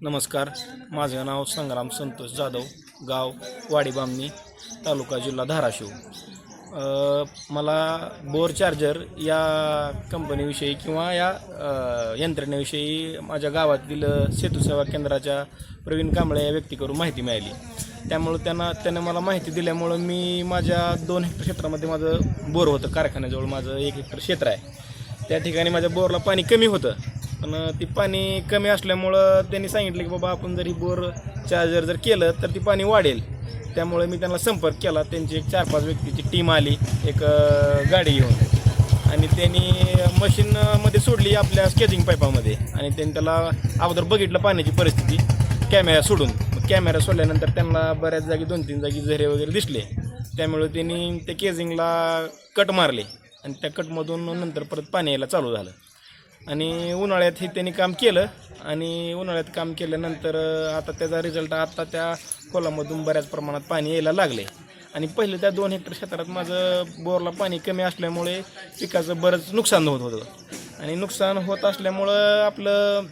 नमस्कार, माझं नाव संग्राम संतोष जाधव, गाव वाडीबामणी, तालुका जिल्हा धाराशिव. मला बोर चार्जर या कंपनीविषयी किंवा या यंत्रणेविषयी माझ्या गावातील सेतू सेवा केंद्राच्या प्रवीण कांबळे या व्यक्तीकडून माहिती मिळाली. त्यामुळे त्यानं मला माहिती दिल्यामुळं मी माझ्या 2 हेक्टर क्षेत्रामध्ये माझं बोर होतं. कारखान्याजवळ माझं 1 हेक्टर क्षेत्र आहे. त्या ठिकाणी माझ्या बोरला पाणी कमी होतं, पण ती पाणी कमी असल्यामुळं त्यांनी सांगितलं की बाबा आपण जर ही बोर चार्जर जर केलं तर ती पाणी वाढेल. त्यामुळे मी त्यांना संपर्क केला. त्यांची एक 4-5 व्यक्तीची टीम आली, एक गाडी घेऊन, आणि त्यांनी मशीनमध्ये सोडली आपल्या स्केचिंग पाईपामध्ये. आणि त्यांनी त्याला अगोदर बघितलं पाण्याची परिस्थिती कॅमेरा सोडून. कॅमेरा सोडल्यानंतर त्यांना बऱ्याच जागी 2-3 जागी झरे वगैरे दिसले. त्यामुळे त्यांनी त्या केजिंगला कट मारले आणि त्या कटमधून नंतर परत पाणी यायला चालू झालं. आणि उन्हाळ्यात हे त्यांनी काम केलं, आणि उन्हाळ्यात काम केल्यानंतर आता त्याचा रिझल्ट आता त्या खोलामधून बऱ्याच प्रमाणात पाणी यायला लागले. आणि पहिले त्या 2 हेक्टर क्षेत्रात माझं बोरला पाणी कमी असल्यामुळे पिकाचं बरंच नुकसान होत होतं. आणि नुकसान होत असल्यामुळं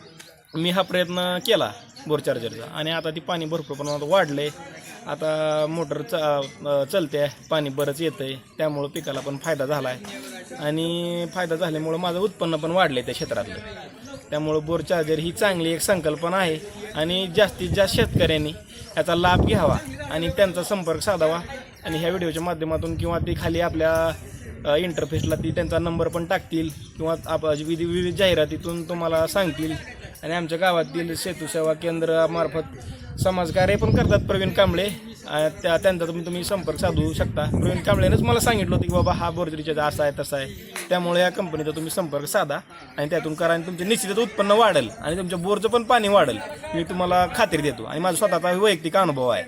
मी हा प्रयत्न केला बोर चार्जरचा, आणि आता ती पाणी भरपूर प्रमाणात वाढले. आता मोटर चलते, पाणी बरंच येतं आहे, त्यामुळं पिकाला पण फायदा झाला आहे. आणि फायदा झाल्यामुळं माझं उत्पन्न पण वाढलं आहे त्या क्षेत्रातलं. त्यामुळं बोर चार्जर ही चांगली एक संकल्पना आहे, आणि जास्तीत जास्त शेतकऱ्यांनी याचा लाभ घ्यावा आणि त्यांचा संपर्क साधावा. आणि ह्या व्हिडिओच्या माध्यमातून किंवा ती खाली आपल्या इंटरफेसला ती त्यांचा नंबर पण टाकतील, किंवा विविध जाहिरातीतून तुम्हाला सांगतील. आणि आमच्या गावातील सेतू सेवा केंद्रामार्फत समाजकार्य पण करतात प्रवीण कांबळे. त्यांचा तुम्ही संपर्क साधू शकता. प्रवीण कांबळेनंच मला सांगितलं होतं की बाबा हा बोर रिचार्ज असा आहे तसा आहे. त्यामुळे या कंपनीचा तुम्ही संपर्क साधा आणि त्यातून करा, आणि तुमचे निश्चितच उत्पन्न वाढेल आणि तुमच्या बोरचं पण पाणी वाढेल, मी तुम्हाला खात्री देतो. आणि माझा स्वतःचा वैयक्तिक अनुभव आहे.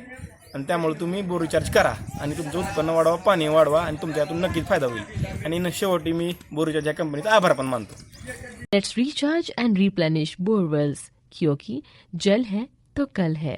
आणि त्यामुळे तुम्ही बोर रिचार्ज करा आणि तुमचं उत्पन्न वाढवा, पाणी वाढवा, आणि तुमच्या यातून नक्कीच फायदा होईल. आणि शेवटी मी बोर रिचार्ज या कंपनीचा आभार पण मानतो. Let's recharge end replenish borewells, क्योंकि जल है तो कल है.